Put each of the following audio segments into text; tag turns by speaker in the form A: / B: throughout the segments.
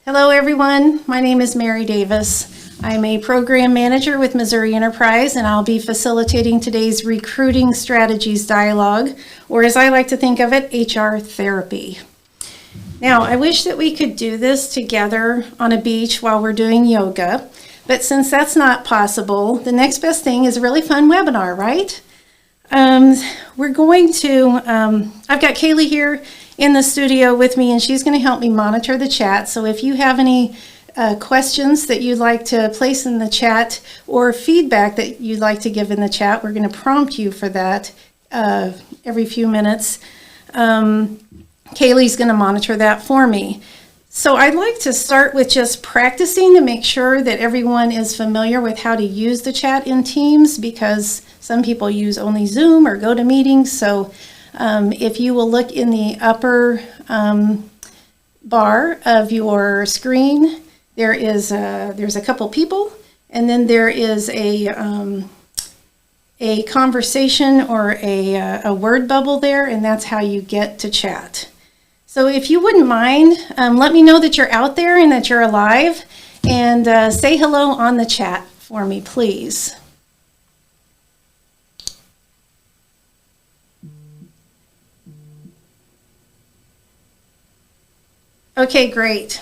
A: Hello everyone, my name is Mary Davis. I'm a program manager with Missouri Enterprise, and I'll be facilitating today's recruiting strategies dialogue, or as I like to think of it, HR therapy. Now, I wish that we could do this together on a beach while we're doing yoga, but since that's not possible, the next best thing is a really fun webinar, right? I've got Kaylee here in the studio with me, and she's going to help me monitor the chat. So if you have any questions that you'd like to place in the chat or feedback that you'd like to give in the chat, we're going to prompt you for that every few minutes. Kaylee's going to monitor that for me. So I'd like to start with just practicing to make sure that everyone is familiar with how to use the chat in Teams, because some people use only Zoom or GoToMeeting. So if you will look in the upper bar of your screen, there's a couple people, and then there is a conversation or a word bubble there, and that's how you get to chat. So if you wouldn't mind, let me know that you're out there and that you're alive, and say hello on the chat for me, please. Okay, great.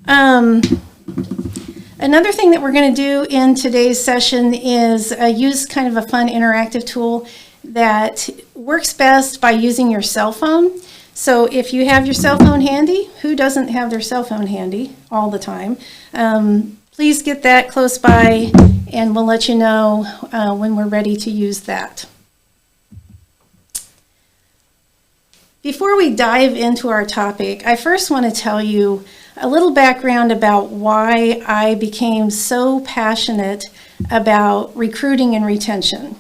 A: Another thing that we're going to do in today's session is use kind of a fun interactive tool that works best by using your cell phone. So if you have your cell phone handy, who doesn't have their cell phone handy all the time? Please get that close by, and we'll let you know when we're ready to use that. Before we dive into our topic, I first want to tell you a little background about why I became so passionate about recruiting and retention.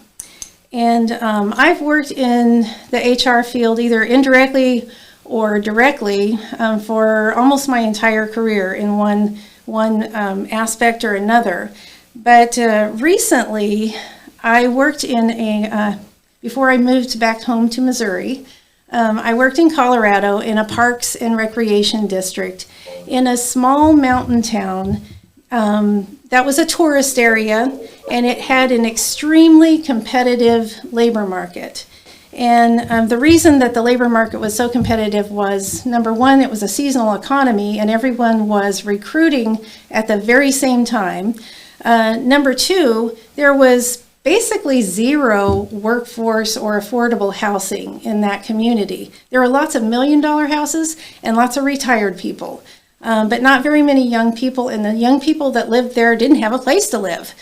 A: And I've worked in the HR field either indirectly or directly for almost my entire career in one aspect or another. But recently, I worked before I moved back home to Missouri, I worked in Colorado in a parks and recreation district in a small mountain town that was a tourist area, and it had an extremely competitive labor market. And the reason that the labor market was so competitive was, number one, it was a seasonal economy and everyone was recruiting at the very same time. Number two, there was basically zero workforce or affordable housing in that community. There were lots of $1 million houses and lots of retired people, but not very many young people, and the young people that lived there didn't have a place to live.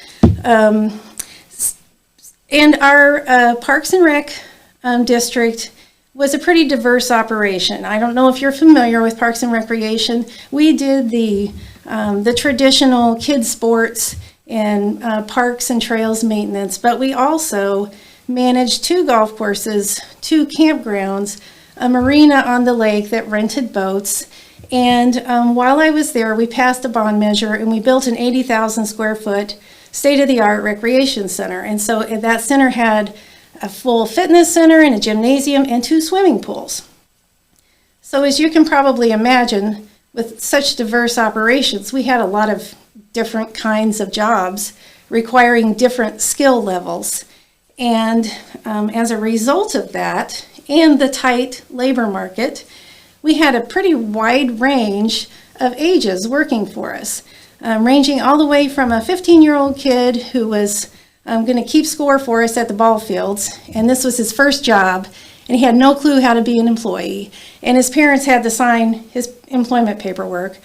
A: And our Parks and Rec district was a pretty diverse operation. I don't know if you're familiar with Parks and Recreation. We did the traditional kids sports and parks and trails maintenance, but we also managed 2 golf courses, 2 campgrounds, a marina on the lake that rented boats, and while I was there, we passed a bond measure and we built an 80,000 square foot state-of-the-art recreation center. And so that center had a full fitness center and a gymnasium and 2 swimming pools. So as you can probably imagine, with such diverse operations, we had a lot of different kinds of jobs requiring different skill levels. And as a result of that and the tight labor market, we had a pretty wide range of ages working for us, ranging all the way from a 15-year-old kid who was going to keep score for us at the ball fields, and this was his first job, and he had no clue how to be an employee, and his parents had to sign his employment paperwork,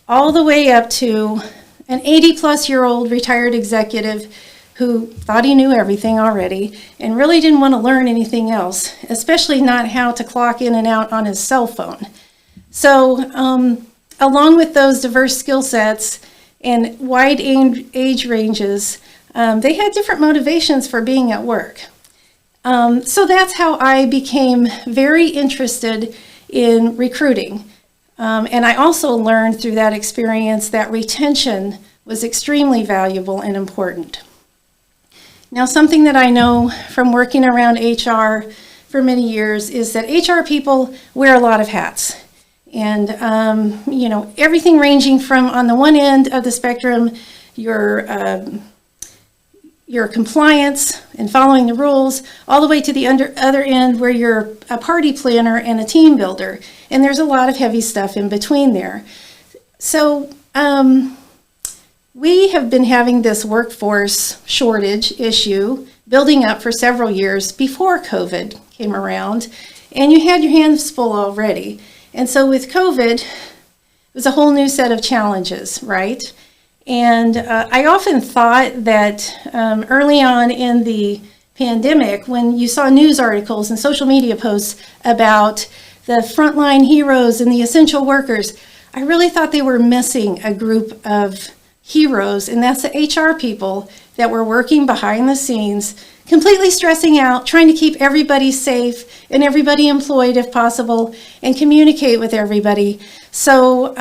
A: all the way up to an 80-plus-year-old retired executive who thought he knew everything already and really didn't want to learn anything else, especially not how to clock in and out on his cell phone. So along with those diverse skill sets and wide age ranges, they had different motivations for being at work. So that's how I became very interested in recruiting. And I also learned through that experience that retention was extremely valuable and important. Now, something that I know from working around HR for many years is that HR people wear a lot of hats. And, everything ranging from on the one end of the spectrum, your compliance and following the rules, all the way to the other end where you're a party planner and a team builder. And there's a lot of heavy stuff in between there. So we have been having this workforce shortage issue building up for several years before COVID came around, and you had your hands full already. And so with COVID, it was a whole new set of challenges, right? And I often thought that early on in the pandemic, when you saw news articles and social media posts about the frontline heroes and the essential workers, I really thought they were missing a group of heroes, and that's the HR people that were working behind the scenes, completely stressing out, trying to keep everybody safe and everybody employed if possible, and communicate with everybody. So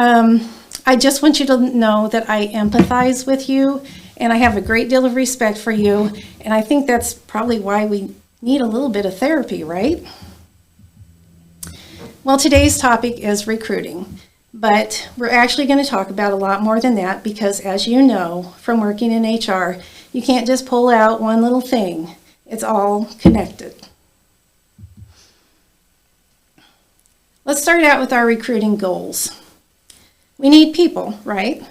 A: I just want you to know that I empathize with you, and I have a great deal of respect for you, and I think that's probably why we need a little bit of therapy, right? Well, today's topic is recruiting, but we're actually going to talk about a lot more than that because, as you know from working in HR, you can't just pull out one little thing. It's all connected. Let's start out with our recruiting goals. We need people, right?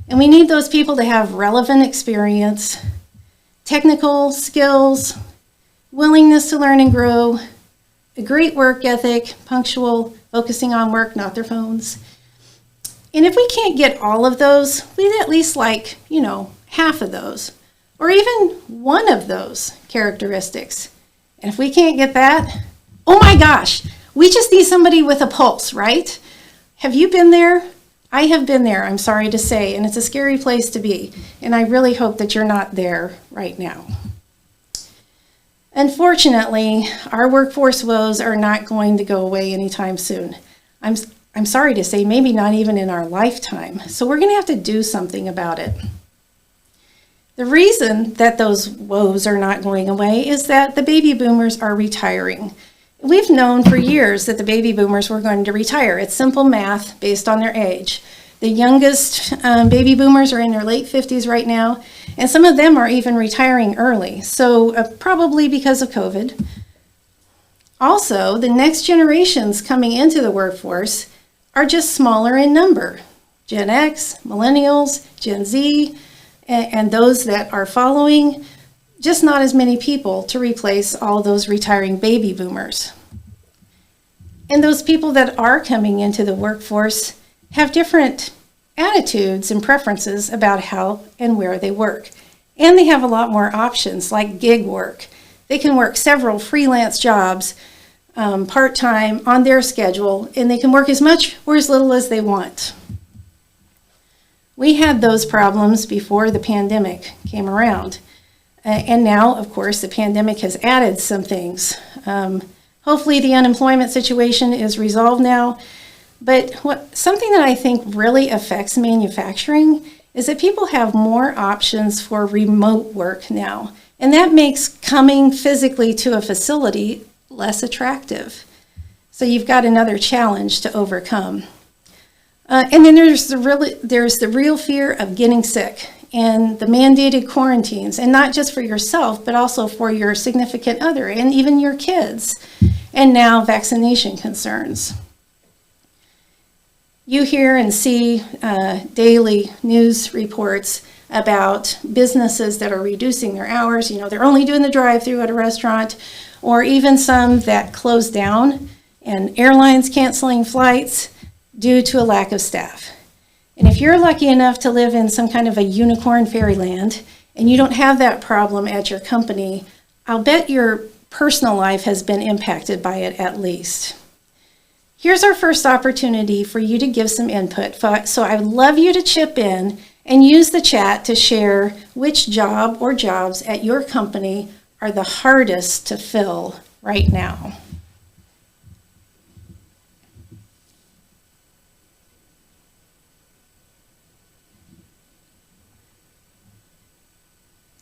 A: And we need those people to have relevant experience, technical skills, willingness to learn and grow, a great work ethic, punctual, focusing on work, not their phones. And if we can't get all of those, we'd at least like, half of those, or even one of those characteristics. And if we can't get that, oh my gosh, we just need somebody with a pulse, right? Have you been there? I have been there, I'm sorry to say, and it's a scary place to be. And I really hope that you're not there right now. Unfortunately, our workforce woes are not going to go away anytime soon. I'm sorry to say, maybe not even in our lifetime. So we're going to have to do something about it. The reason that those woes are not going away is that the baby boomers are retiring. We've known for years that the baby boomers were going to retire. It's simple math based on their age. The youngest baby boomers are in their late 50s right now, and some of them are even retiring early, so probably because of COVID. Also, the next generations coming into the workforce are just smaller in number. Gen X, Millennials, Gen Z, and those that are following, just not as many people to replace all those retiring baby boomers. And those people that are coming into the workforce have different attitudes and preferences about how and where they work. And they have a lot more options like gig work. They can work several freelance jobs part-time on their schedule, and they can work as much or as little as they want. We had those problems before the pandemic came around. And now, of course, the pandemic has added some things. Hopefully the unemployment situation is resolved now. But something that I think really affects manufacturing is that people have more options for remote work now. And that makes coming physically to a facility less attractive. So you've got another challenge to overcome. And then there's the real fear of getting sick and the mandated quarantines, and not just for yourself, but also for your significant other and even your kids, and now vaccination concerns. You hear and see daily news reports about businesses that are reducing their hours. They're only doing the drive-through at a restaurant, or even some that close down, and airlines canceling flights due to a lack of staff. And if you're lucky enough to live in some kind of a unicorn fairyland and you don't have that problem at your company, I'll bet your personal life has been impacted by it at least. Here's our first opportunity for you to give some input. So I'd love you to chip in and use the chat to share which job or jobs at your company are the hardest to fill right now.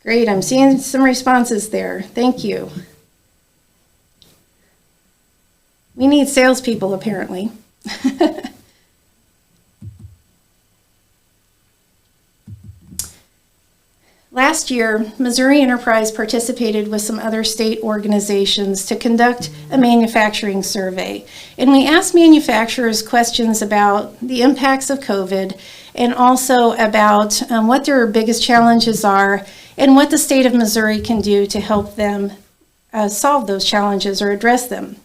A: Great, I'm seeing some responses there. Thank you. We need salespeople, apparently. Last year, Missouri Enterprise participated with some other state organizations to conduct a manufacturing survey. And we asked manufacturers questions about the impacts of COVID and also about what their biggest challenges are and what the state of Missouri can do to help them solve those challenges or address them.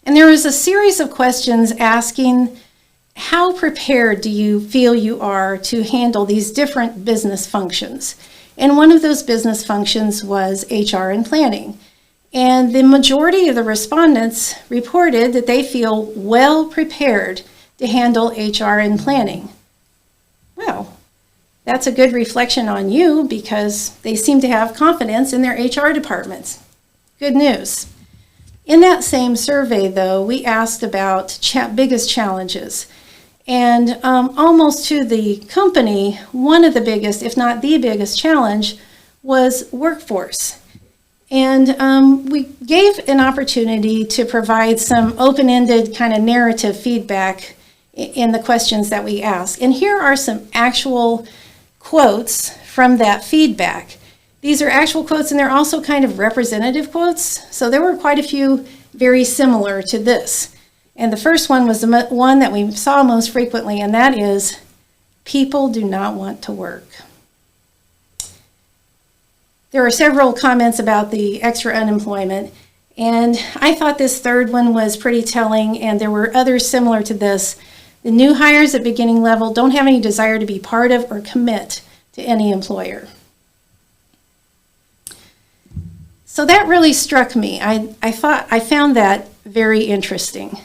A: And there was a series of questions asking, how prepared do you feel you are to handle these different business functions? And one of those business functions was HR and planning. And the majority of the respondents reported that they feel well prepared to handle HR and planning. Well, that's a good reflection on you because they seem to have confidence in their HR departments. Good news. In that same survey, though, we asked about biggest challenges. And almost to the company, one of the biggest, if not the biggest challenge was workforce. And we gave an opportunity to provide some open-ended kind of narrative feedback in the questions that we asked. And here are some actual quotes from that feedback. These are actual quotes, and they're also kind of representative quotes. So there were quite a few very similar to this. And the first one was the one that we saw most frequently, and that is, people do not want to work. There are several comments about the extra unemployment, and I thought this third one was pretty telling, and there were others similar to this. The new hires at beginning level don't have any desire to be part of or commit to any employer. So that really struck me. I found that very interesting.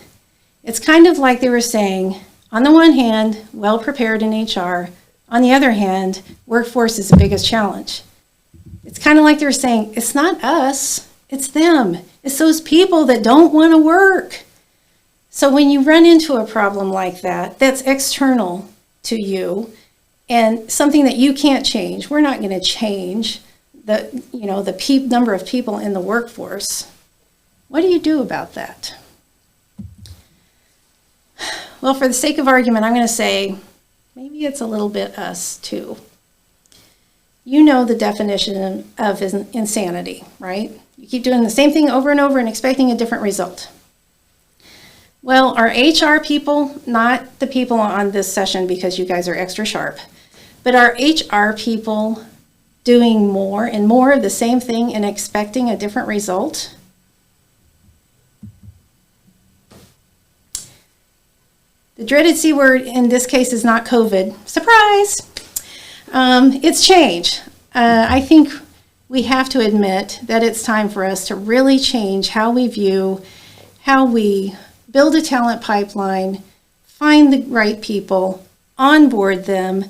A: It's kind of like they were saying, on the one hand, well prepared in HR. On the other hand, workforce is the biggest challenge. It's kind of like they were saying, it's not us, it's them. It's those people that don't want to work. So when you run into a problem like that, that's external to you and something that you can't change. We're not going to change the number of people in the workforce. What do you do about that? Well, for the sake of argument, I'm going to say maybe it's a little bit us too. You know the definition of insanity, right? You keep doing the same thing over and over and expecting a different result. Well, our HR people, not the people on this session because you guys are extra sharp, but our HR people doing more and more of the same thing and expecting a different result? The dreaded C word in this case is not COVID. Surprise! It's change. I think we have to admit that it's time for us to really change how we view, how we build a talent pipeline, find the right people, onboard them,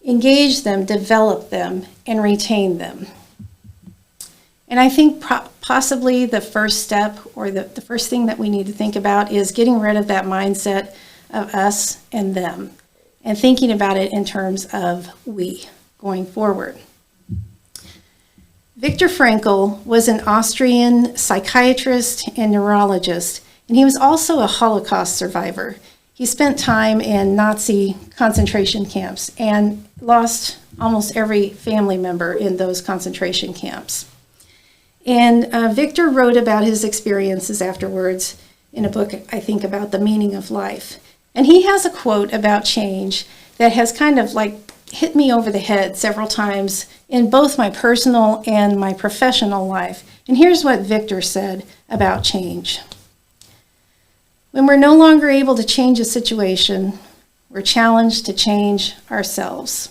A: engage them, develop them, and retain them. And I think possibly the first step or the first thing that we need to think about is getting rid of that mindset of us and them and thinking about it in terms of we going forward. Viktor Frankl was an Austrian psychiatrist and neurologist, and he was also a Holocaust survivor. He spent time in Nazi concentration camps and lost almost every family member in those concentration camps. And Viktor wrote about his experiences afterwards in a book, I think, about the meaning of life. And he has a quote about change that has kind of like hit me over the head several times in both my personal and my professional life. And here's what Viktor said about change. When we're no longer able to change a situation, we're challenged to change ourselves.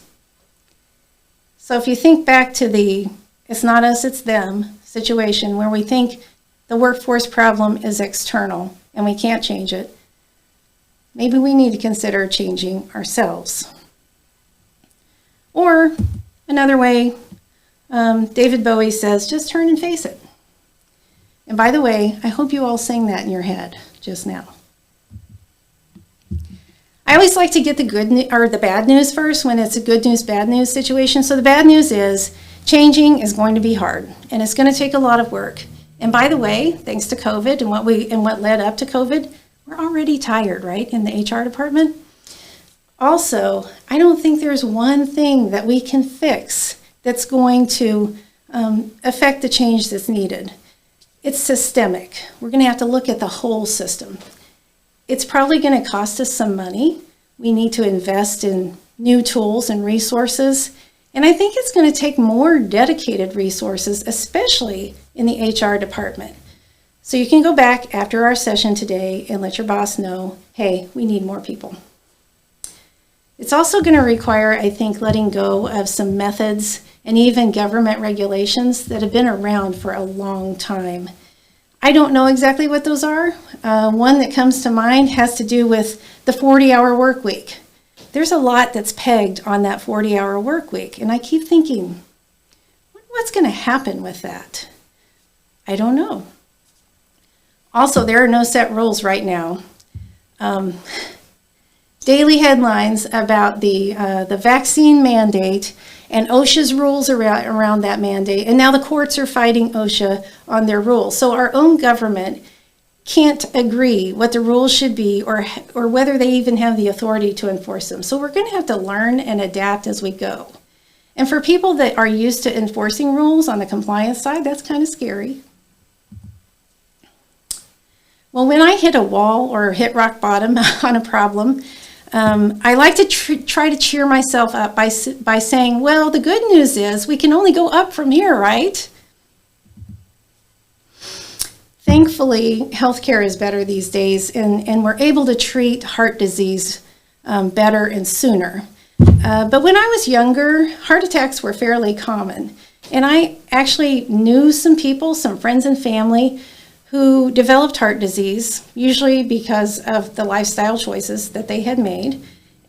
A: So if you think back to the it's not us, it's them situation where we think the workforce problem is external and we can't change it, maybe we need to consider changing ourselves. Or another way, David Bowie says, just turn and face it. And by the way, I hope you all sang that in your head just now. I always like to get the good or the bad news first when it's a good news, bad news situation. So the bad news is Changing is going to be hard, and it's going to take a lot of work. And by the way, thanks to COVID and what led up to COVID, we're already tired, right, in the HR department. Also, I don't think there's one thing that we can fix that's going to affect the change that's needed. It's systemic. We're going to have to look at the whole system. It's probably going to cost us some money. We need to invest in new tools and resources. And I think it's going to take more dedicated resources, especially in the HR department. So you can go back after our session today and let your boss know, hey, we need more people. It's also going to require, I think, letting go of some methods and even government regulations that have been around for a long time. I don't know exactly what those are. One that comes to mind has to do with the 40-hour work week. There's a lot that's pegged on that 40-hour work week, and I keep thinking, what's going to happen with that? I don't know. Also, there are no set rules right now. Daily headlines about the vaccine mandate and OSHA's rules around that mandate, and now the courts are fighting OSHA on their rules. So our own government can't agree what the rules should be or whether they even have the authority to enforce them. So we're going to have to learn and adapt as we go. And for people that are used to enforcing rules on the compliance side, that's kind of scary. Well, when I hit a wall or hit rock bottom on a problem, I like to try to cheer myself up by saying, well, the good news is we can only go up from here, right? Thankfully, healthcare is better these days, and we're able to treat heart disease better and sooner. But when I was younger, heart attacks were fairly common. And I actually knew some people, some friends and family, who developed heart disease, usually because of the lifestyle choices that they had made,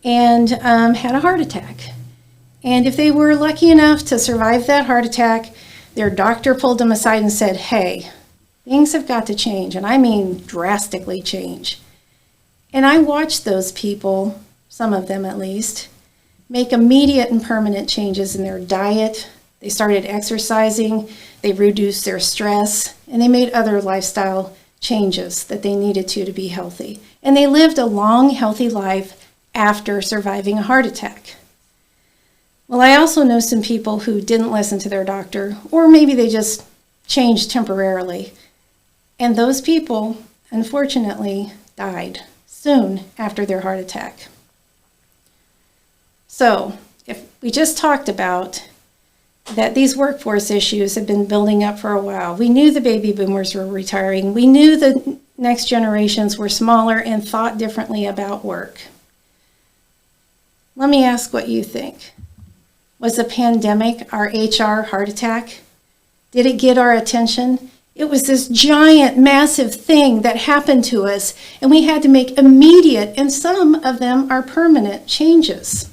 A: and had a heart attack. And if they were lucky enough to survive that heart attack, their doctor pulled them aside and said, hey, things have got to change, and I mean drastically change. And I watched those people, some of them at least, make immediate and permanent changes in their diet. They started exercising, they reduced their stress, and they made other lifestyle changes that they needed to be healthy. And they lived a long, healthy life after surviving a heart attack. Well, I also know some people who didn't listen to their doctor, or maybe they just changed temporarily. And those people, unfortunately, died soon after their heart attack. So, if we just talked about that these workforce issues have been building up for a while. We knew the baby boomers were retiring. We knew the next generations were smaller and thought differently about work. Let me ask what you think. Was the pandemic our HR heart attack? Did it get our attention? It was this giant, massive thing that happened to us, and we had to make immediate, and some of them are permanent, changes.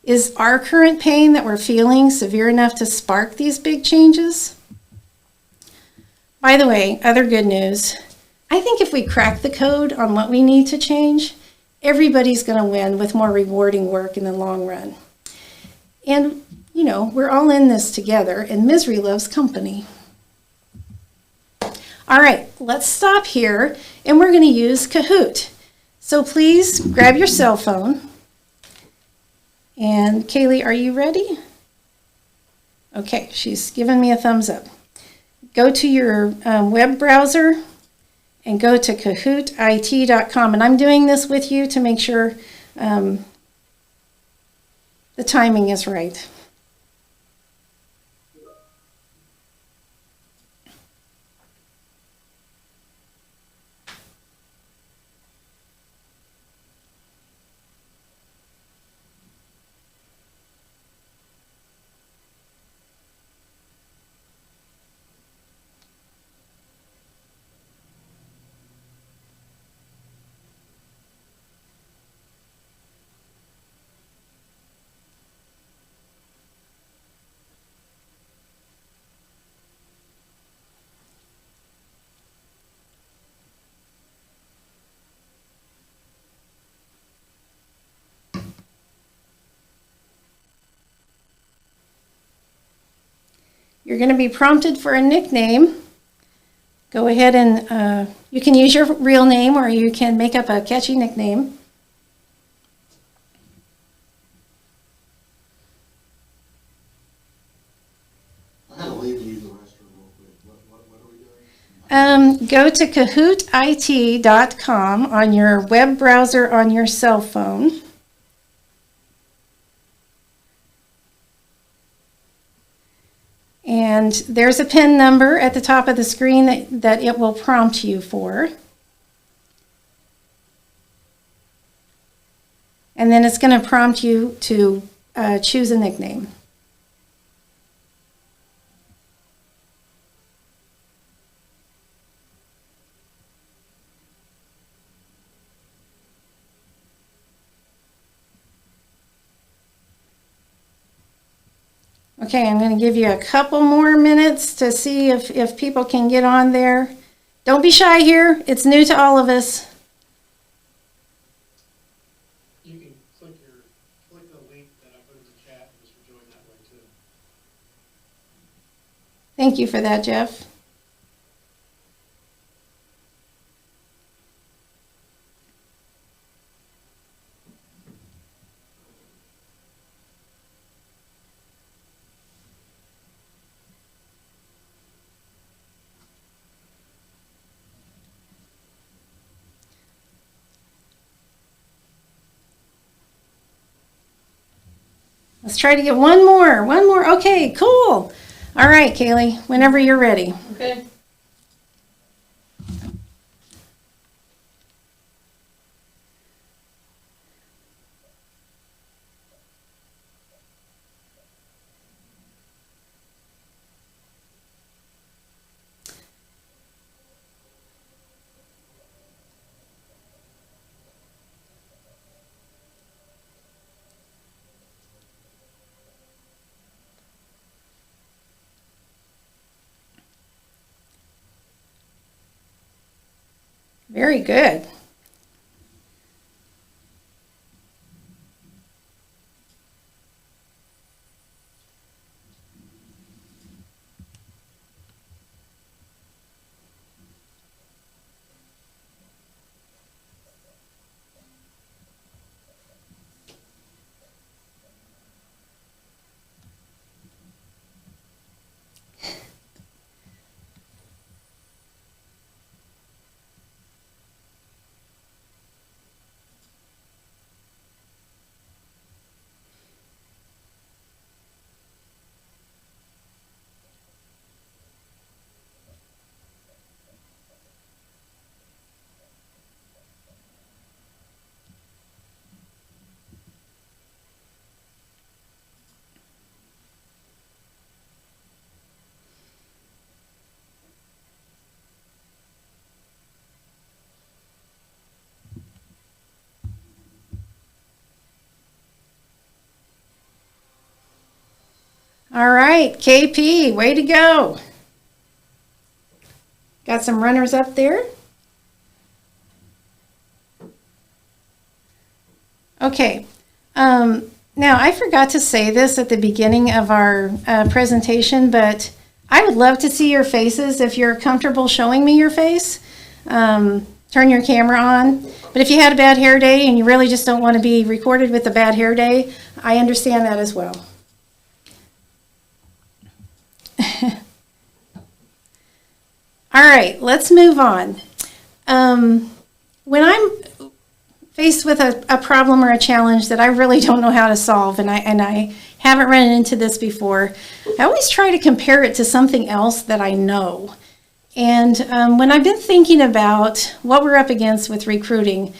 A: Is our current pain that we're feeling severe enough to spark these big changes? By the way, other good news, I think if we crack the code on what we need to change, everybody's going to win with more rewarding work in the long run. And, you know, we're all in this together, and misery loves company. All right, let's stop here, and we're going to use Kahoot. So please grab your cell phone. And Kaylee, are you ready? Okay, she's given me a thumbs up. Go to your web browser and go to kahootit.com. And I'm doing this with you to make sure the timing is right. You're going to be prompted for a nickname. Go ahead and you can use your real name or you can make up a catchy nickname.
B: I had to leave to use the restroom real quick. What are we doing?
A: Go to kahootit.com on your web browser on your cell phone. And there's a PIN number at the top of the screen that it will prompt you for. And then it's going to prompt you to choose a nickname. Okay, I'm going to give you a couple more minutes to see if people can get on there. Don't be shy here. It's new to all of us.
C: You can click the link that I put in the chat and just join that way too.
A: Thank you for that, Jeff. Let's try to get one more. Okay, cool. All right, Kaylee, whenever you're ready.
D: Okay.
A: Very good. All right, KP, way to go. Got some runners up there. Okay, now I forgot to say this at the beginning of our presentation, but I would love to see your faces if you're comfortable showing me your face. Turn your camera on. But if you had a bad hair day and you really just don't want to be recorded with a bad hair day, I understand that as well. All right, let's move on. When I'm faced with a problem or a challenge that I really don't know how to solve, and I haven't run into this before, I always try to compare it to something else that I know. And when I've been thinking about what we're up against with recruiting,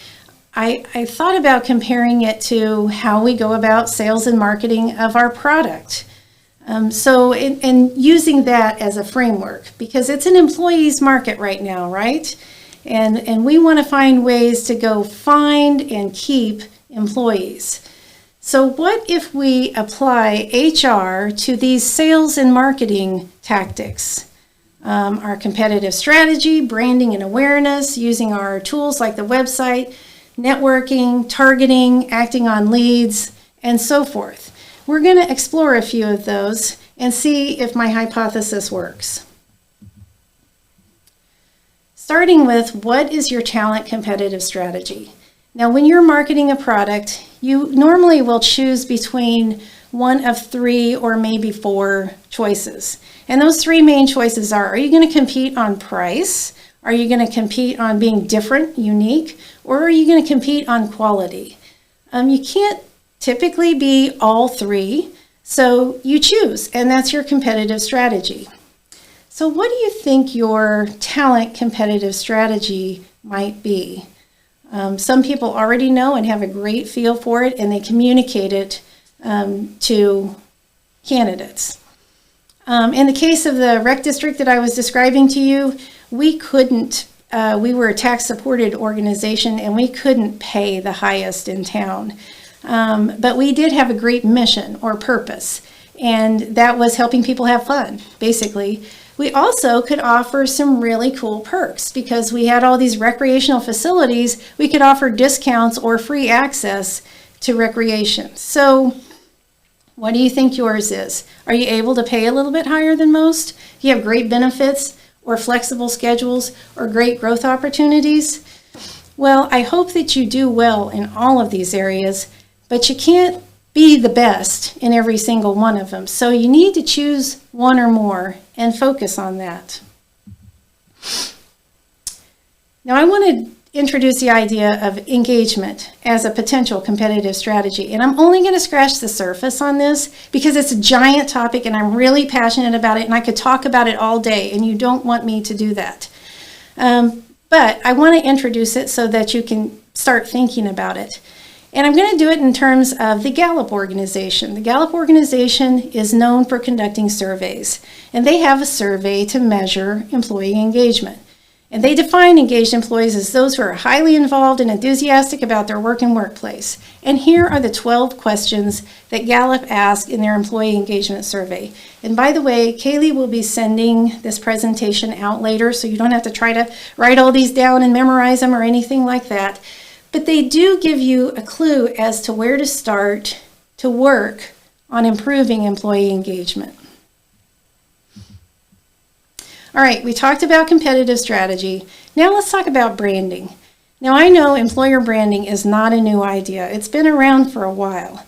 A: I thought about comparing it to how we go about sales and marketing of our product. And using that as a framework, because it's an employee's market right now, right? And we want to find ways to go find and keep employees. So what if we apply HR to these sales and marketing tactics? Our competitive strategy, branding and awareness, using our tools like the website, networking, targeting, acting on leads, and so forth. We're going to explore a few of those, and see if my hypothesis works. Starting with, what is your talent competitive strategy? Now, when you're marketing a product, you normally will choose between one of 3 or maybe 4 choices. And those 3 main choices are you going to compete on price? Are you going to compete on being different, unique? Or are you going to compete on quality? You can't typically be all 3, so you choose, and that's your competitive strategy. So what do you think your talent competitive strategy might be? Some people already know and have a great feel for it, and they communicate it to candidates. In the case of the rec district that I was describing to you, we were a tax-supported organization, and we couldn't pay the highest in town. But we did have a great mission or purpose, and that was helping people have fun, basically. We also could offer some really cool perks because we had all these recreational facilities. We could offer discounts or free access to recreation. So what do you think yours is? Are you able to pay a little bit higher than most? Do you have great benefits or flexible schedules or great growth opportunities? Well, I hope that you do well in all of these areas, but you can't be the best in every single one of them. So you need to choose one or more and focus on that. Now I want to introduce the idea of engagement as a potential competitive strategy. And I'm only going to scratch the surface on this because it's a giant topic and I'm really passionate about it and I could talk about it all day and you don't want me to do that. But I want to introduce it so that you can start thinking about it. And I'm going to do it in terms of the Gallup organization. The Gallup organization is known for conducting surveys, and they have a survey to measure employee engagement. And they define engaged employees as those who are highly involved and enthusiastic about their work and workplace. And here are the 12 questions that Gallup asked in their employee engagement survey. And by the way, Kaylee will be sending this presentation out later, so you don't have to try to write all these down and memorize them or anything like that. But they do give you a clue as to where to start to work on improving employee engagement. All right, we talked about competitive strategy. Now let's talk about branding. Now I know employer branding is not a new idea. It's been around for a while.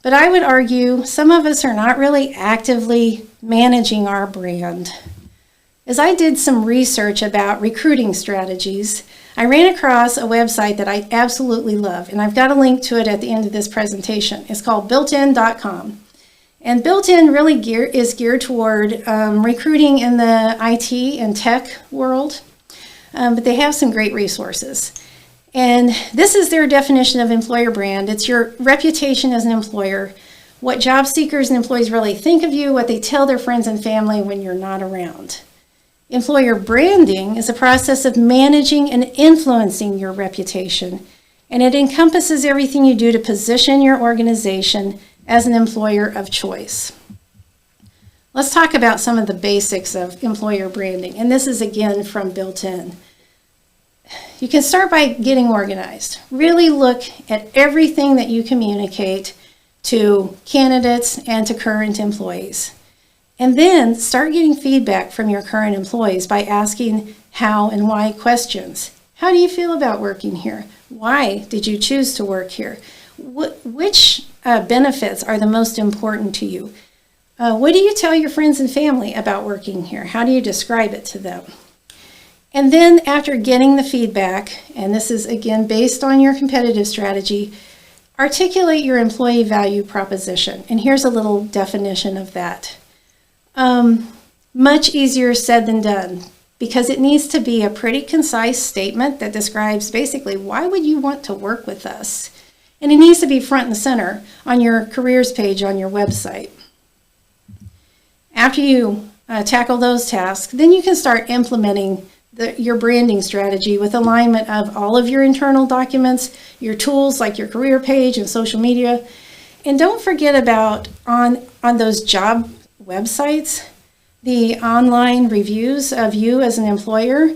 A: But I would argue some of us are not really actively managing our brand. As I did some research about recruiting strategies, I ran across a website that I absolutely love, and I've got a link to it at the end of this presentation. It's called builtin.com. And Built-In really is geared toward recruiting in the IT and tech world, but they have some great resources. And this is their definition of employer brand. It's your reputation as an employer, what job seekers and employees really think of you, what they tell their friends and family when you're not around. Employer branding is a process of managing and influencing your reputation, and it encompasses everything you do to position your organization as an employer of choice. Let's talk about some of the basics of employer branding, and this is again from Built-In. You can start by getting organized. Really look at everything that you communicate to candidates and to current employees. And then start getting feedback from your current employees by asking how and why questions. How do you feel about working here? Why did you choose to work here? Which benefits are the most important to you? What do you tell your friends and family about working here? How do you describe it to them? And then after getting the feedback, and this is again based on your competitive strategy, articulate your employee value proposition. And here's a little definition of that. Much easier said than done, because it needs to be a pretty concise statement that describes basically why would you want to work with us? And it needs to be front and center on your careers page on your website. After you tackle those tasks, then you can start implementing your branding strategy with alignment of all of your internal documents, your tools like your career page and social media. And don't forget about on those job websites, the online reviews of you as an employer.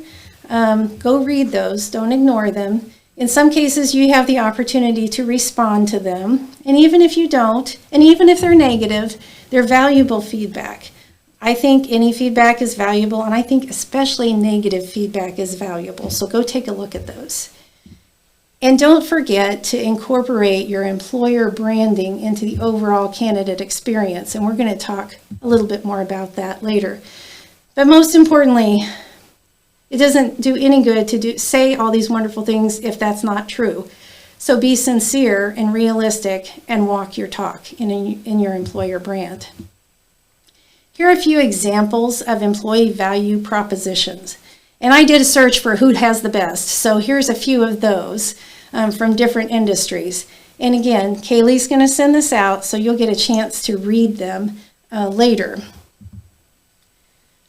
A: Go read those, don't ignore them. In some cases, you have the opportunity to respond to them. And even if you don't, and even if they're negative, They're valuable feedback. I think any feedback is valuable, and I think especially negative feedback is valuable. So go take a look at those. And don't forget to incorporate your employer branding into the overall candidate experience. And we're going to talk a little bit more about that later. But most importantly, it doesn't do any good to say all these wonderful things if that's not true. So be sincere and realistic and walk your talk in your employer brand. Here are a few examples of employee value propositions. And I did a search for who has the best. So here's a few of those from different industries. And again, Kaylee's going to send this out, so you'll get a chance to read them later.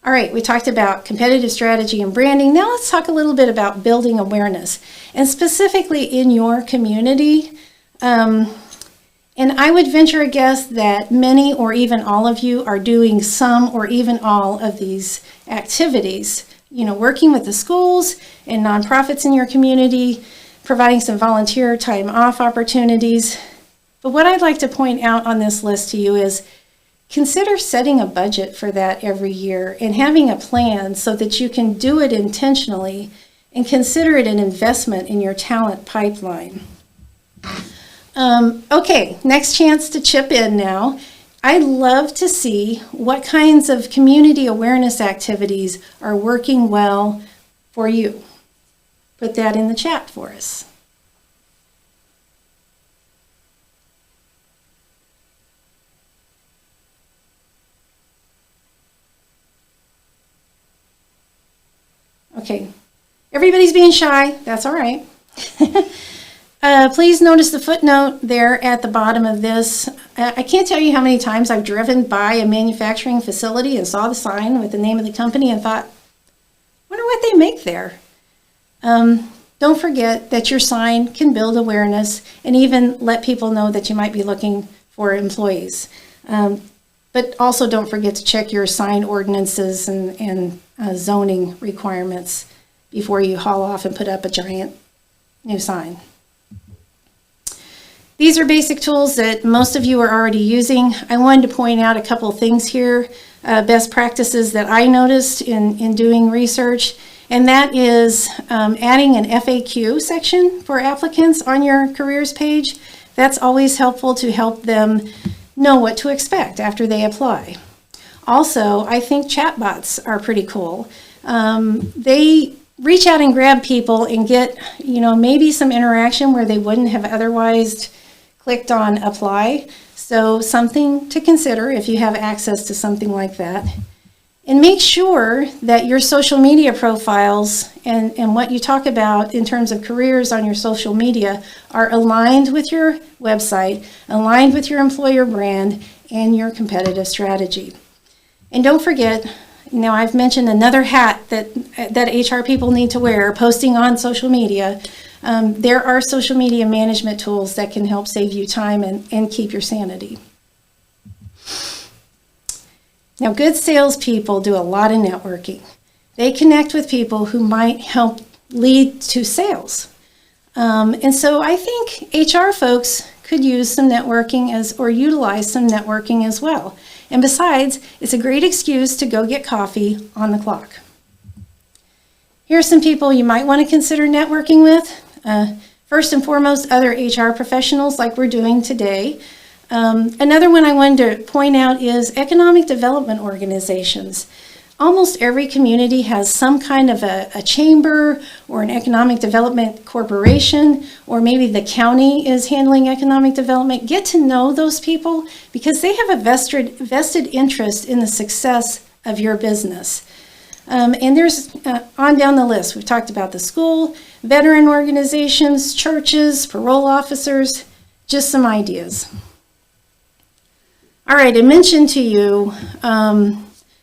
A: All right, we talked about competitive strategy and branding. Now let's talk a little bit about building awareness, and specifically in your community. And I would venture a guess that many or even all of you are doing some or even all of these activities. You know, working with the schools and nonprofits in your community, providing some volunteer time off opportunities. But what I'd like to point out on this list to you is consider setting a budget for that every year and having a plan so that you can do it intentionally and consider it an investment in your talent pipeline. Okay, next chance to chip in now. I'd love to see what kinds of community awareness activities are working well for you. Put that in the chat for us. Okay, everybody's being shy. That's all right. Please notice the footnote there at the bottom of this. I can't tell you how many times I've driven by a manufacturing facility and saw the sign with the name of the company and thought, wonder what they make there. Don't forget that your sign can build awareness and even let people know that you might be looking for employees. But also don't forget to check your sign ordinances and zoning requirements before you haul off and put up a giant new sign. These are basic tools that most of you are already using. I wanted to point out a couple of things here, best practices that I noticed in doing research, and that is adding an FAQ section for applicants on your careers page. That's always helpful to help them know what to expect after they apply. Also, I think chatbots are pretty cool. They reach out and grab people and get, maybe some interaction where they wouldn't have otherwise clicked on apply. So something to consider if you have access to something like that. And make sure that your social media profiles and what you talk about in terms of careers on your social media are aligned with your website, aligned with your employer brand, and your competitive strategy. And don't forget, I've mentioned another hat that HR people need to wear, posting on social media. There are social media management tools that can help save you time and keep your sanity. Now, good salespeople do a lot of networking. They connect with people who might help lead to sales. And so I think HR folks could use some networking or utilize some networking as well. And besides, it's a great excuse to go get coffee on the clock. Here are some people you might want to consider networking with. First and foremost, other HR professionals like we're doing today. Another one I wanted to point out is economic development organizations. Almost every community has some kind of a chamber or an economic development corporation, or maybe the county is handling economic development. Get to know those people because they have a vested interest in the success of your business. And there's on down the list. We've talked about the school, veteran organizations, churches, parole officers, just some ideas. All right, I mentioned to you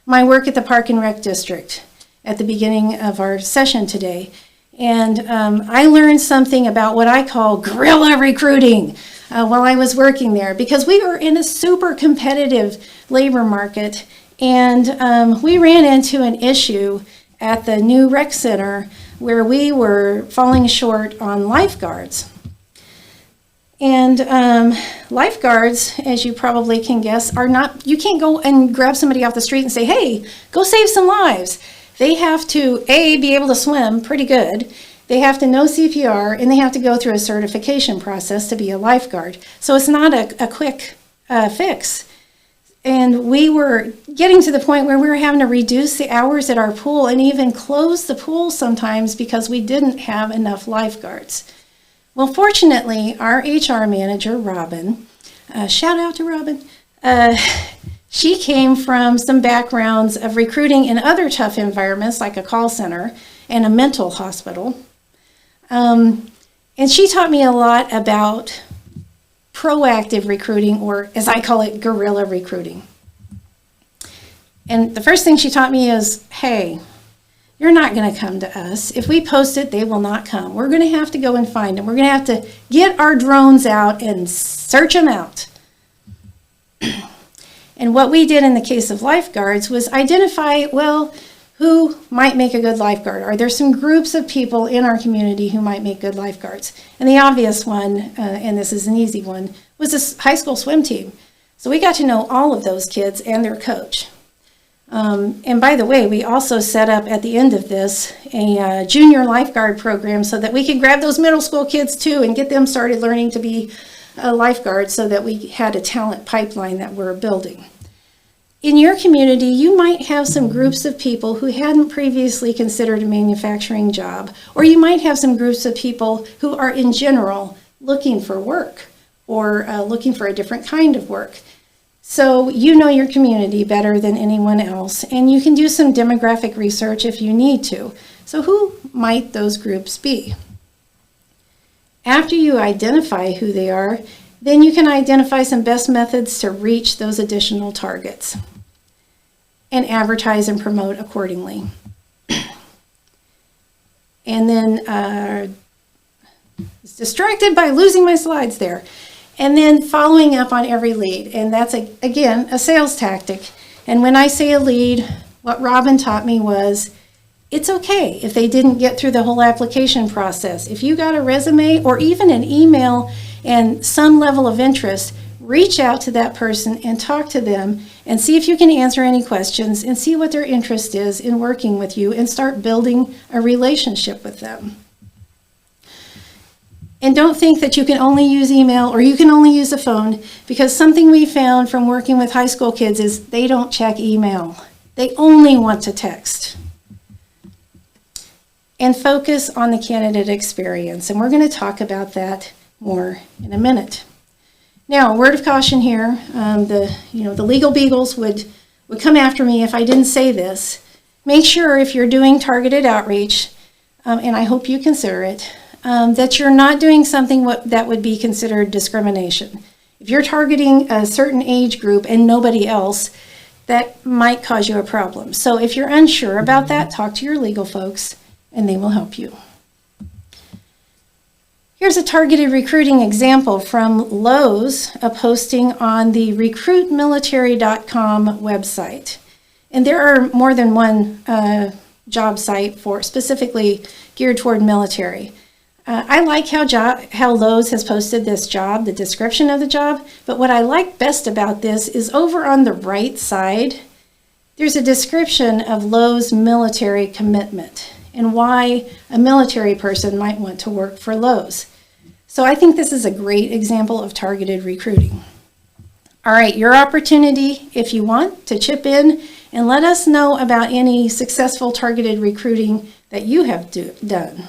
A: my work at the Park and Rec District at the beginning of our session today. And I learned something about what I call guerrilla recruiting while I was working there, because we were in a super competitive labor market, and we ran into an issue at the new rec center where we were falling short on lifeguards. And lifeguards, as you probably can guess, are not, you can't go and grab somebody off the street and say, hey, go save some lives. They have to, A, be able to swim pretty good. They have to know CPR, and they have to go through a certification process to be a lifeguard. So it's not a quick fix. And we were getting to the point where we were having to reduce the hours at our pool and even close the pool sometimes because we didn't have enough lifeguards. Well, fortunately, our HR manager, Robin, shout out to Robin, she came from some backgrounds of recruiting in other tough environments like a call center and a mental hospital. And she taught me a lot about proactive recruiting, or as I call it, guerrilla recruiting. And the first thing she taught me is, hey, you're not going to come to us. If we post it, they will not come. We're going to have to go and find them. We're going to have to get our drones out and search them out. And what we did in the case of lifeguards was identify, well, who might make a good lifeguard? Are there some groups of people in our community who might make good lifeguards? And the obvious one, and this is an easy one, was this high school swim team. So we got to know all of those kids and their coach. And by the way, we also set up at the end of this a junior lifeguard program so that we could grab those middle school kids too and get them started learning to be a lifeguard, so that we had a talent pipeline that we're building. In your community, you might have some groups of people who hadn't previously considered a manufacturing job, or you might have some groups of people who are in general looking for work or looking for a different kind of work. So you know your community better than anyone else, and you can do some demographic research if you need to. So who might those groups be? After you identify who they are, then you can identify some best methods to reach those additional targets and advertise and promote accordingly. And then distracted by losing my slides there. And then following up on every lead. And that's, again, a sales tactic. And when I say a lead, what Robin taught me was, it's okay if they didn't get through the whole application process. If you got a resume or even an email and some level of interest, reach out to that person and talk to them and see if you can answer any questions and see what their interest is in working with you and start building a relationship with them. And don't think that you can only use email or you can only use a phone, because something we found from working with high school kids is they don't check email. They only want to text. And focus on the candidate experience. And we're going to talk about that more in a minute. Now, a word of caution here. The legal beagles would come after me if I didn't say this. Make sure if you're doing targeted outreach, and I hope you consider it, that you're not doing something that would be considered discrimination. If you're targeting a certain age group and nobody else, that might cause you a problem. So if you're unsure about that, talk to your legal folks and they will help you. Here's a targeted recruiting example from Lowe's, a posting on the recruitmilitary.com website. And there are more than one job site for specifically geared toward military. I like how Lowe's has posted this job, the description of the job, but what I like best about this is over on the right side, there's a description of Lowe's military commitment and why a military person might want to work for Lowe's. So I think this is a great example of targeted recruiting. All right, your opportunity, if you want, to chip in and let us know about any successful targeted recruiting that you have done.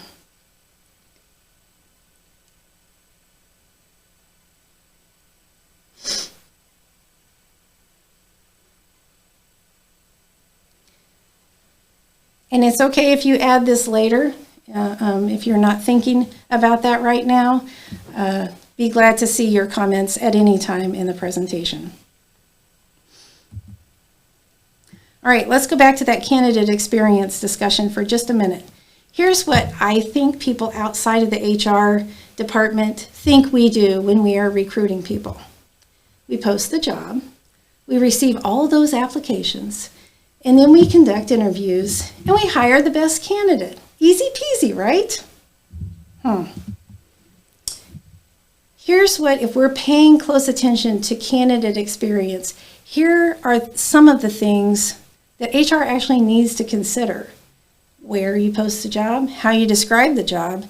A: And it's okay if you add this later, if you're not thinking about that right now. Be glad to see your comments at any time in the presentation. All right, let's go back to that candidate experience discussion for just a minute. Here's what I think people outside of the HR department think we do when we are recruiting people. We post the job, we receive all those applications, and then we conduct interviews and we hire the best candidate. Easy peasy, right? Here's what, if we're paying close attention to candidate experience, here are some of the things that HR actually needs to consider. Where you post the job, how you describe the job,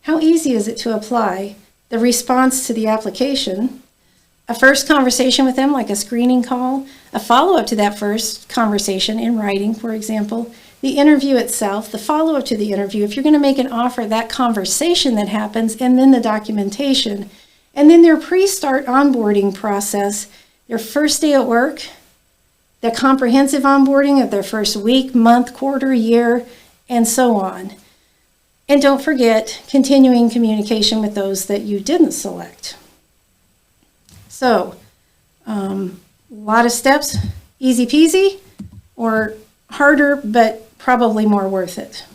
A: how easy is it to apply, the response to the application, a first conversation with them like a screening call, a follow-up to that first conversation in writing, for example, the interview itself, the follow-up to the interview, if you're going to make an offer, that conversation that happens, and then the documentation, and then their pre-start onboarding process, their first day at work, the comprehensive onboarding of their first week, month, quarter, year, and so on. And don't forget continuing communication with those that you didn't select. So, a lot of steps, easy peasy, or harder, but probably more worth it.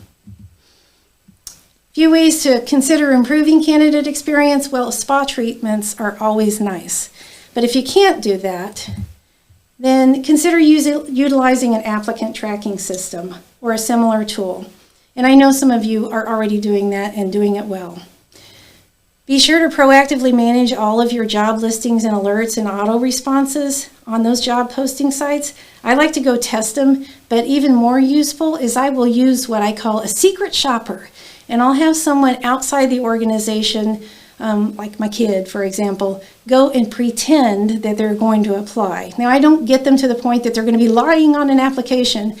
A: Few ways to consider improving candidate experience. Well, spa treatments are always nice. But if you can't do that, then consider utilizing an applicant tracking system or a similar tool. And I know some of you are already doing that and doing it well. Be sure to proactively manage all of your job listings and alerts and auto responses on those job posting sites. I like to go test them, but even more useful is I will use what I call a secret shopper. And I'll have someone outside the organization, like my kid, for example, go and pretend that they're going to apply. Now, I don't get them to the point that they're going to be lying on an application,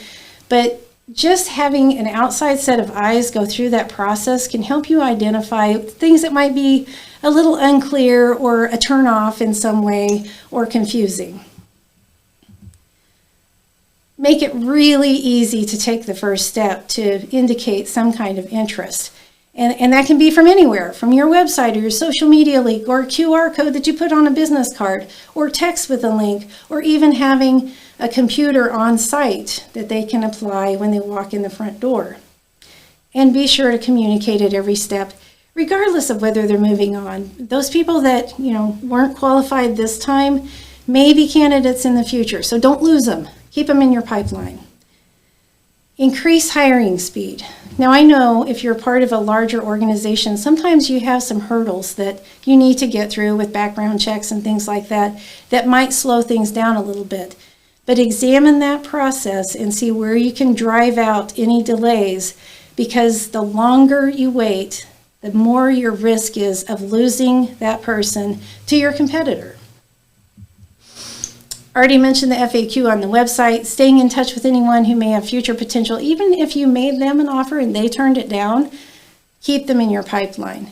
A: but just having an outside set of eyes go through that process can help you identify things that might be a little unclear or a turnoff in some way or confusing. Make it really easy to take the first step to indicate some kind of interest. And that can be from anywhere, from your website or your social media link or a QR code that you put on a business card or text with a link or even having a computer on site that they can apply when they walk in the front door. And be sure to communicate at every step, regardless of whether they're moving on. Those people that, weren't qualified this time may be candidates in the future, so don't lose them. Keep them in your pipeline. Increase hiring speed. Now, I know if you're part of a larger organization, sometimes you have some hurdles that you need to get through with background checks and things like that that might slow things down a little bit. But examine that process and see where you can drive out any delays, because the longer you wait, the more your risk is of losing that person to your competitor. Already mentioned the FAQ on the website, staying in touch with anyone who may have future potential. Even if you made them an offer and they turned it down, keep them in your pipeline.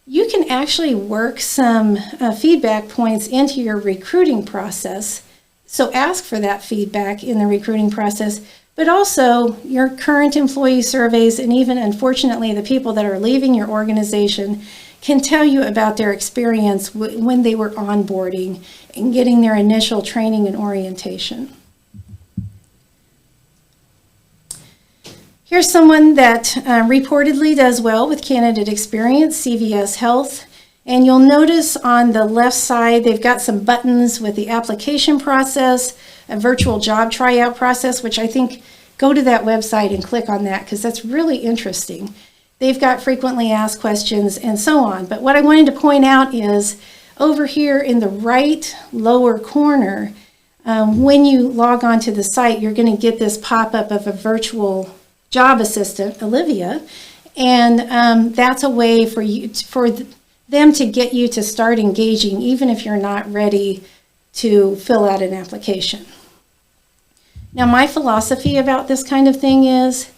A: You can actually work some feedback points into your recruiting process. So ask for that feedback in the recruiting process, but also your current employee surveys, and even, unfortunately, the people that are leaving your organization can tell you about their experience when they were onboarding and getting their initial training and orientation. Here's someone that reportedly does well with candidate experience, CVS Health. And you'll notice on the left side, they've got some buttons with the application process, a virtual job tryout process, which I think go to that website and click on that because that's really interesting. They've got frequently asked questions and so on. But what I wanted to point out is over here in the right lower corner, when you log on to the site, you're going to get this pop-up of a virtual job assistant, Olivia, and that's a way for them to get you to start engaging, even if you're not ready to fill out an application. Now, my philosophy about this kind of thing is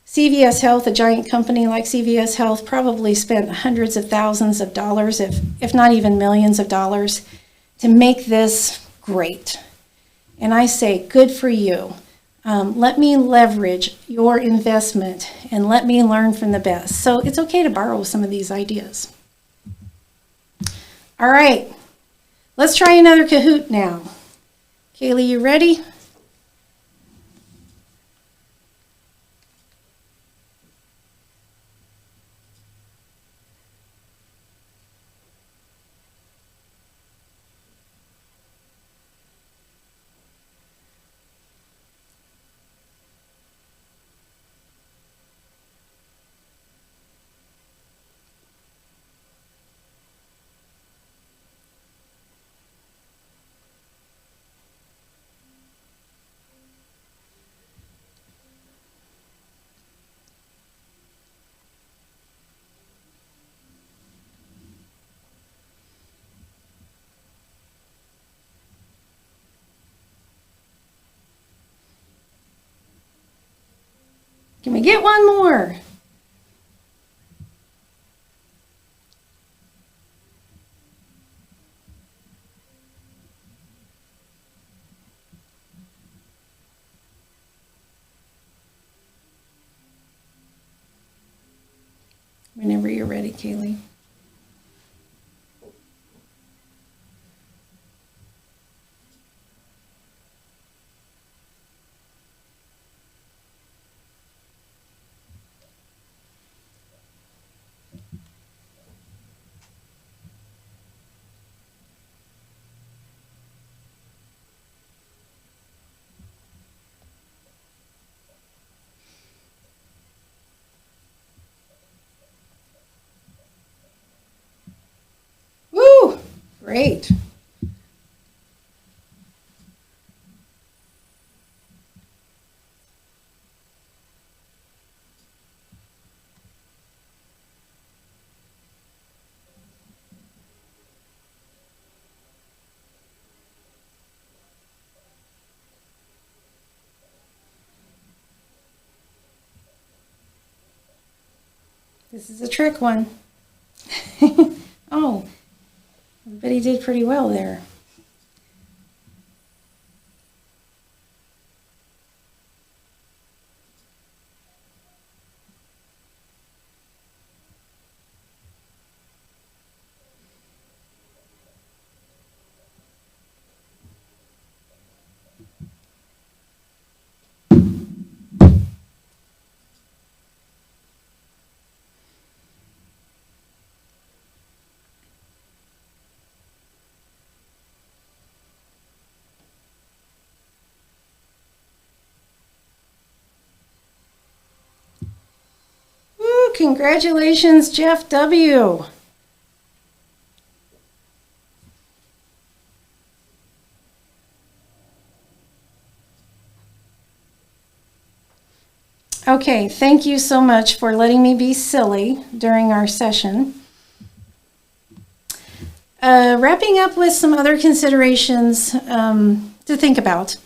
A: CVS Health, a giant company like CVS Health, probably spent hundreds of thousands of dollars, if not even millions of dollars, to make this great. And I say, good for you. Let me leverage your investment and let me learn from the best. So it's okay to borrow some of these ideas. All right, let's try another Kahoot now. Kaylee, you ready? Can we get one more? Whenever you're ready, Kaylee. Woo! Great. This is a trick one. Oh, everybody did pretty well there. Woo, congratulations, Jeff W. Okay, thank you so much for letting me be silly during our session. Wrapping up with some other considerations to think about.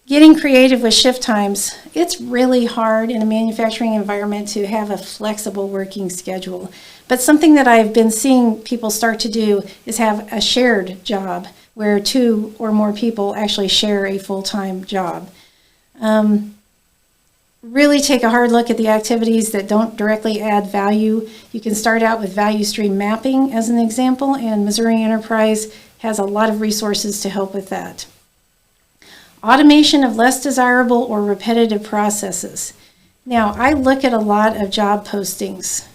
A: Getting creative with shift times. It's really hard in a manufacturing environment to have a flexible working schedule. But something that I've been seeing people start to do is have a shared job where 2 or more people actually share a full-time job. Really take a hard look at the activities that don't directly add value. You can start out with value stream mapping as an example, and Missouri Enterprise has a lot of resources to help with that. Automation of less desirable or repetitive processes. Now, I look at a lot of job postings,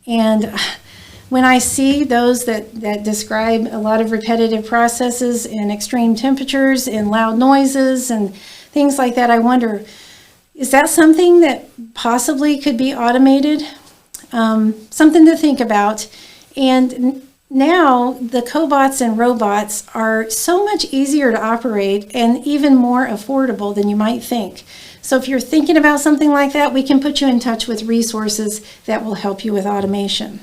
A: and when I see those that describe a lot of repetitive processes and extreme temperatures and loud noises and things like that, I wonder, is that something that possibly could be automated? Something to think about. And now the cobots and robots are so much easier to operate and even more affordable than you might think. So if you're thinking about something like that, we can put you in touch with resources that will help you with automation.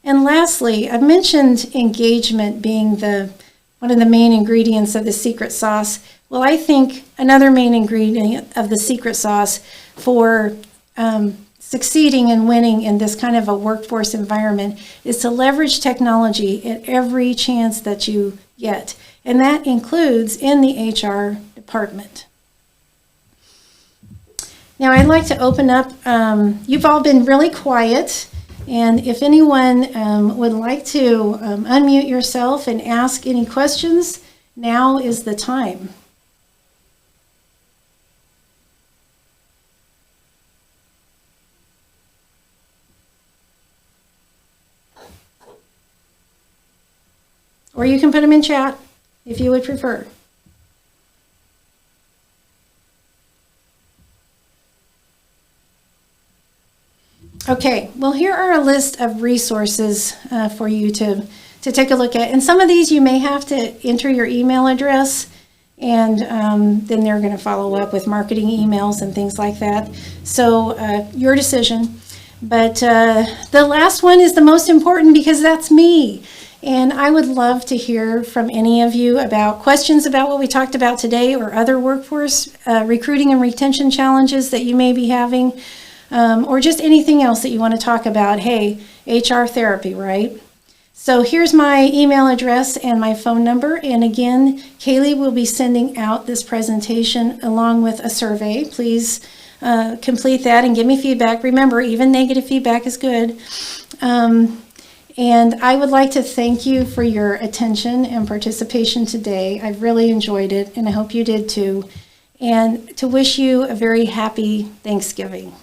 A: And lastly, I've mentioned engagement being one of the main ingredients of the secret sauce. Well, I think another main ingredient of the secret sauce for succeeding and winning in this kind of a workforce environment is to leverage technology at every chance that you get. And that includes in the HR department. Now, I'd like to open up, you've all been really quiet. And if anyone would like to unmute yourself and ask any questions, now is the time. Or you can put them in chat if you would prefer. Okay, well, here are a list of resources for you to take a look at. And some of these you may have to enter your email address, and then they're going to follow up with marketing emails and things like that. So your decision. But the last one is the most important because that's me. And I would love to hear from any of you about questions about what we talked about today or other workforce recruiting and retention challenges that you may be having, or just anything else that you want to talk about. Hey, HR therapy, right? So here's my email address and my phone number. And again, Kaylee will be sending out this presentation along with a survey. Please complete that and give me feedback. Remember, even negative feedback is good. And I would like to thank you for your attention and participation today. I've really enjoyed it, and I hope you did too. And to wish you a very happy Thanksgiving.